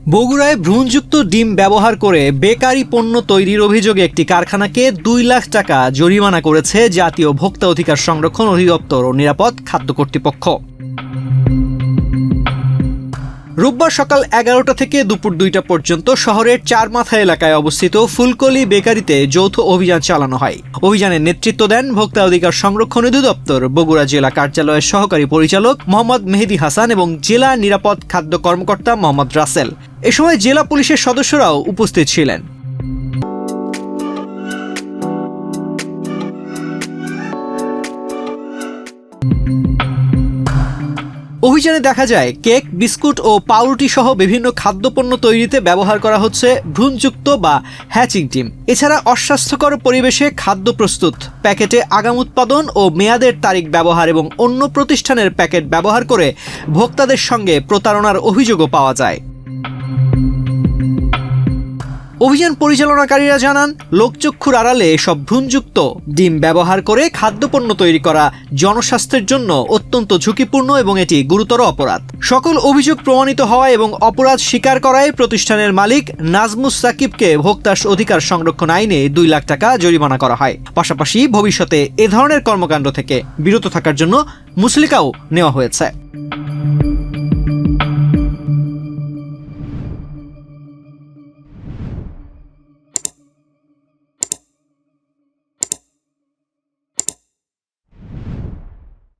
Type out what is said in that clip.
বগুড়ায় ভ্রূণযুক্ত ডিম ব্যবহার করে বেকারি পণ্য তৈরির অভিযোগে একটি কারখানাকে ২ লাখ টাকা জরিমানা করেছে জাতীয় ভোক্তা অধিকার সংরক্ষণ অধিদপ্তর ও নিরাপদ খাদ্য কর্তৃপক্ষ। রোববার সকাল ১১টা থেকে দুপুর ২টা পর্যন্ত শহরের চারমাথা এলাকায় অবস্থিত ফুলকলি বেকারিতে যৌথ অভিযান চালানো হয়। অভিযানের নেতৃত্ব দেন ভোক্তা অধিকার সংরক্ষণ অধিদপ্তর বগুড়া জেলা কার্যালয়ের সহকারী পরিচালক মোহাম্মদ মেহেদী হাসান এবং জেলা নিরাপদ খাদ্য কর্মকর্তা মোহাম্মদ রাসেল। এ সময় জেলা পুলিশের সদস্যরাও উপস্থিত ছিলেন। অভিযানে দেখা যায় কেক, বিস্কুট ও পাউরুটি সহ বিভিন্ন খাদ্যপণ্য তৈরিতে ব্যবহার করা হচ্ছে ভ্রূণযুক্ত বা হ্যাচিং ডিম। এছাড়া অস্বাস্থ্যকর পরিবেশে খাদ্য প্রস্তুত, প্যাকেটে আগাম উৎপাদন ও মেয়াদের তারিখ ব্যবহার এবং অন্য প্রতিষ্ঠানের প্যাকেট ব্যবহার করে ভোক্তাদের সঙ্গে প্রতারণার অভিযোগও পাওয়া যায়। অভিযান পরিচালনাকারীরা জানান, লোকচক্ষুর আড়ালে এসব ভ্রূণযুক্ত ডিম ব্যবহার করে খাদ্যপণ্য তৈরি করা জনস্বাস্থ্যের জন্য অত্যন্ত ঝুঁকিপূর্ণ এবং এটি গুরুতর অপরাধ। সকল অভিযোগ প্রমাণিত হওয়া এবং অপরাধ স্বীকার করায় প্রতিষ্ঠানের মালিক নাজমুস সাকিবকে ভোক্তা অধিকার সংরক্ষণ আইনে ২ লাখ টাকা জরিমানা করা হয়। পাশাপাশি ভবিষ্যতে এ ধরনের কর্মকাণ্ড থেকে বিরত থাকার জন্য মুচলেকাও নেওয়া হয়েছে।